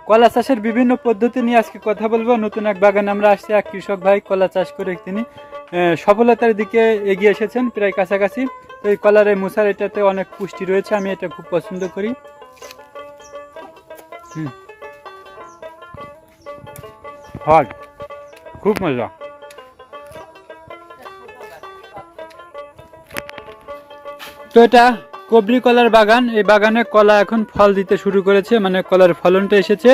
কলা চাষের বিভিন্ন পদ্ধতি নিয়ে আজকে কথা বলবো। নতুন এক বাগানে আমরা আসছি, এক কৃষক ভাই কলা চাষ করে তিনি সফলতার দিকে এগিয়ে এসেছেন, প্রায় কাছাকাছি। তো এই কলার এই মুসার এটাতে অনেক পুষ্টি রয়েছে, আমি এটা খুব পছন্দ করি। হট, খুব মজা। তো এটা কবরি কলার বাগান, এই বাগানে কলা এখন ফল দিতে শুরু করেছে, মানে কলার ফলনটা এসেছে।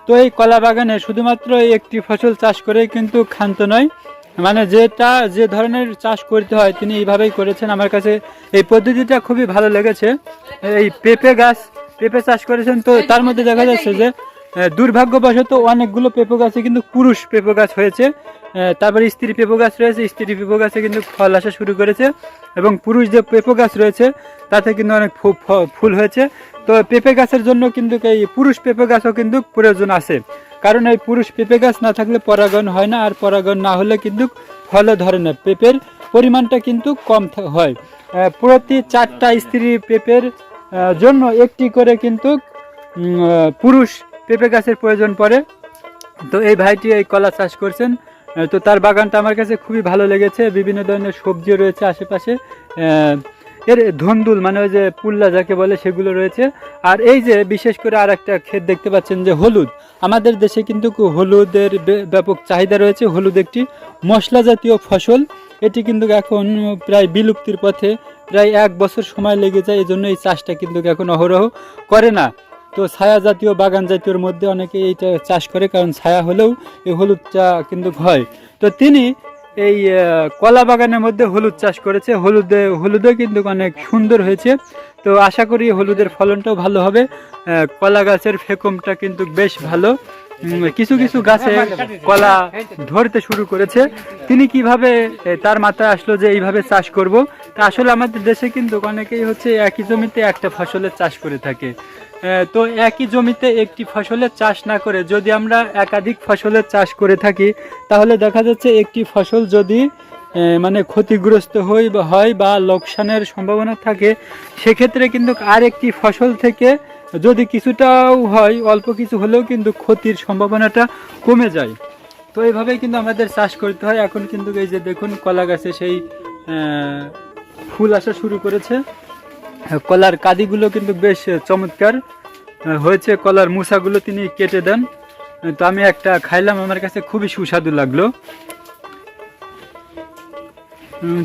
তো এই কলা বাগানে শুধুমাত্র একটি ফসল চাষ করে কিন্তু ক্ষান্ত নয়, মানে যে ধরনের চাষ করতে হয় তিনি এইভাবেই করেছেন। আমার কাছে এই পদ্ধতিটা খুবই ভালো লেগেছে। এই পেঁপে চাষ করেছেন, তো তার মধ্যে দেখা যাচ্ছে যে দুর্ভাগ্যবশত অনেকগুলো পেঁপে গাছে কিন্তু পুরুষ পেঁপে গাছ হয়েছে। তারপরে স্ত্রী পেঁপে গাছ রয়েছে, স্ত্রী পেঁপে গাছে কিন্তু ফল আসা শুরু করেছে, এবং পুরুষ যে পেঁপে গাছ রয়েছে তাতে কিন্তু অনেক ফুল হয়েছে। তো পেঁপে গাছের জন্য কিন্তু এই পুরুষ পেঁপে গাছও কিন্তু প্রয়োজন আছে, কারণ এই পুরুষ পেঁপে গাছ না থাকলে পরাগণ হয় না, আর পরাগণ না হলে কিন্তু ফলও ধরে না, পেঁপের পরিমাণটা কিন্তু কম হয়। প্রতি 4টা স্ত্রী পেঁপের জন্য একটি করে কিন্তু পুরুষ পেঁপে গাছের প্রয়োজন পড়ে। তো এই ভাইটি এই কলা চাষ করছেন, তো তার বাগানটা আমার কাছে খুবই ভালো লেগেছে। বিভিন্ন ধরনের সবজিও রয়েছে আশেপাশে, এর ধন্দুল মানে ওই যে পুল্লা যাকে বলে সেগুলো রয়েছে। আর এই যে বিশেষ করে আর একটা ক্ষেত দেখতে পাচ্ছেন যে হলুদ, আমাদের দেশে কিন্তু হলুদের ব্যাপক চাহিদা রয়েছে। হলুদ একটি মশলা জাতীয় ফসল, এটি কিন্তু এখন প্রায় বিলুপ্তির পথে, প্রায় 1 বছর সময় লেগে যায়, এই জন্য এই চাষটা কিন্তু এখন অহরহ করে না। তো ছায়া জাতীয় বাগান জাতীয়র মধ্যে অনেকে এইটা চাষ করে, কারণ ছায়া হলেও এই হলুদটা কিন্তু হয়। তো তিনি এই কলা বাগানের মধ্যে হলুদ চাষ করেছে, হলুদও কিন্তু অনেক সুন্দর হয়েছে। তো আশা করি হলুদের ফলনটাও ভালো হবে। কলা গাছের ফেকমটা কিন্তু বেশ ভালো, কিছু কিছু গাছে কলা ধরতে শুরু করেছে। তিনি কিভাবে তার মাথায় আসলো যে এইভাবে চাষ করব? তা আসলে আমাদের দেশে কিন্তু অনেকেই হচ্ছে একই জমিতে একটা ফসলের চাষ করে থাকে। তো একই জমিতে একটি ফসলের চাষ না করে যদি আমরা একাধিক ফসলের চাষ করে থাকি, তাহলে দেখা যাচ্ছে একটি ফসল যদি মানে ক্ষতিগ্রস্ত হয় বা লোকসানের সম্ভাবনা থাকে, সেক্ষেত্রে কিন্তু আরেকটি ফসল থেকে যদি কিছুটাও হয়, অল্প কিছু হলেও কিন্তু ক্ষতির সম্ভাবনাটা কমে যায়। তো এইভাবেই কিন্তু আমাদের চাষ করতে হয়। এখন কিন্তু এই যে দেখুন কলা গাছে সেই ফুল আসা শুরু করেছে, কলার কাদিগুলো কিন্তু বেশ চমৎকার হয়েছে। কলার মুসাগুলো তিনি কেটে দেন, তো আমি একটা খাইলাম, আমার কাছে খুবই সুস্বাদু লাগলো।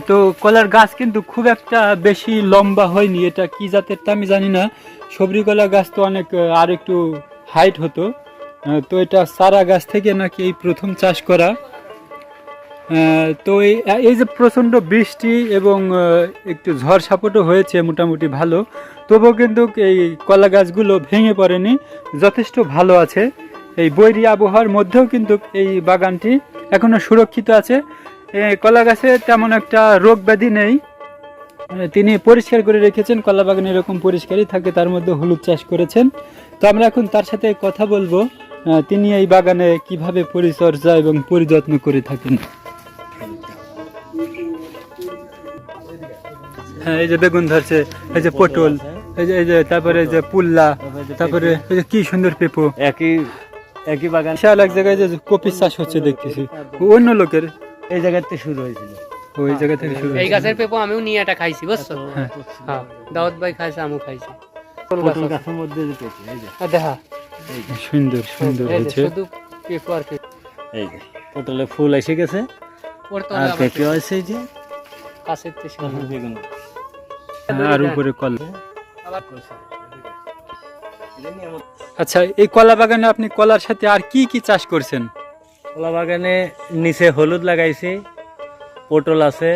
তো কলার গাছ কিন্তু খুব একটা বেশি লম্বা হয়নি, এটা কি জাতের তা আমি জানি না। সবরি কলা গাছ তো অনেক আর একটু হাইট হতো, তো এটা চারা গাছ থেকে নাকি এই প্রথম চাষ করা। তো এই যে প্রচণ্ড বৃষ্টি এবং একটু ঝড় সাপটও হয়েছে মোটামুটি ভালো, তবুও কিন্তু এই কলা গাছগুলো ভেঙে পড়েনি, যথেষ্ট ভালো আছে। এই বৈরী আবহাওয়ার মধ্যেও কিন্তু এই বাগানটি এখনও সুরক্ষিত আছে। কলা গাছে তেমন একটা রোগ ব্যাধি নেই, তিনি পরিষ্কার করে রেখেছেন। কলা বাগান এরকম পরিষ্কারই থাকে, তার মধ্যে হলুদ চাষ করেছেন। তো আমরা এখন তার সাথে কথা বলবো, তিনি এই বাগানে কিভাবে পরিচর্যা এবং পরিযত্ন করে থাকেন। হ্যাঁ, এই যে বেগুন ধরছে, এই যে পটল, এই যে তারপরে এই যে পুল্লা, তারপরে এই যে কি সুন্দর পেঁপো, একই বাগান। বিশাল এক জায়গায় যে কপি চাষ হচ্ছে দেখতেছি, অন্য লোকের এই জায়গাতে শুরু হয়েছিল, ওই জায়গা থেকে শুরু। এই গাছের পেঁপো আমিও নিয়ে এটা খাইছি, বুঝছো? হ্যাঁ, দাউদ ভাই খাইছে, আমিও খাইছি। পটল গাছের মধ্যে যে পেঁপে, এই যে দেখা সুন্দর সুন্দর হয়েছে। শুধু পেঁপো আর পেঁপো, এই যে পটলে ফুল এসে গেছে, আর পেঁপে আছে এই যে কাছের থেকে বেগুন, আর উপরে কলা। আবার আচ্ছা, এই কলা বাগানে আপনি কলার সাথে আর কি কি চাষ করছেন? কলা বাগানে নিচে হলুদ লাগাইছি, পটল আছে,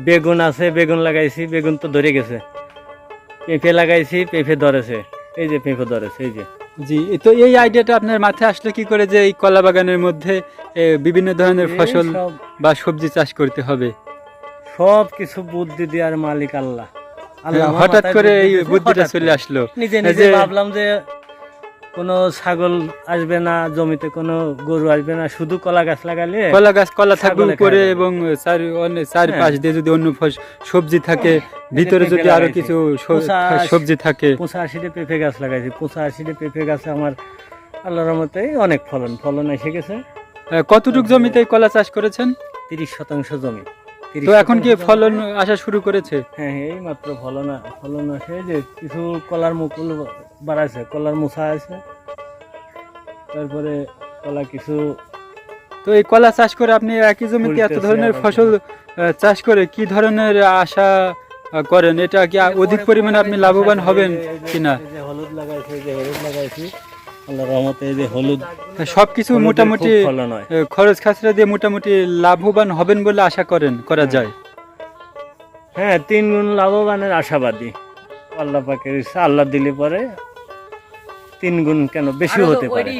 বেগুন আছে, বেগুন লাগাইছি, বেগুন তো ধরে গেছে। পেঁপে লাগাইছি, পেঁপে ধরেছে, এই যে পেঁপে ধরেছে, এই যে। জি, তো এই আইডিয়াটা আপনার মাথায় আসলো কি করে যে এই কলা বাগানের মধ্যে বিভিন্ন ধরনের ফসল বা সবজি চাষ করতে হবে? সব কিছু বুদ্ধি দেওয়ার মালিক আল্লাহ। হঠাৎ করে এই বুদ্ধিটা চলে আসলো? নিজে নিজে ভাবলাম যে কোনো ছাগল আসবে না, জমিতে কোনো গরু আসবে না, শুধু কলা গাছ লাগালে কলা থাকবে উপরে, এবং চারপাশ দিয়ে যদি অন্য সবজি থাকে, ভিতরে যদি আরো কিছু সবজি থাকে। 85টা পেঁপে গাছ লাগাইছি, 85টা পেঁপে গাছে আমার আল্লাহর রহমতে অনেক ফলন ফলন এসে গেছে। কতটুক জমিতে এই কলা চাষ করেছেন? 30% জমি। তো এখন কি ফলন আসা শুরু করেছে? হ্যাঁ এই মাত্র ফলন আসে, যে কিছু কলার মুকুল বাড়াইছে, কলার মুছা আছে, তারপরে কলা কিছু। তো এই কলা চাষ করে আপনি একই জমিতে এত ফুলতেছে ধরনের আবার। ফসল চাষ করে কি ধরনের আশা করেন? এটা কি অধিক পরিমাণে আপনি লাভবান হবেন কিনা? এই যে হলুদ লাগাইছি, আল্লাহর রহমতে এই যে হলুদ সবকিছু হলুদের মোটামুটি খুব ফলন হয়। খরচ খাসরা দিয়ে মোটামুটি লাভবান হবেন বলে আশা করা যায়। হ্যাঁ 3 গুণ লাভবানের আশাবাদী। আল্লাহ পাকের ইচ্ছা, আল্লাহ দিলে পরে 3 গুণ কেন বেশি হতে পারে।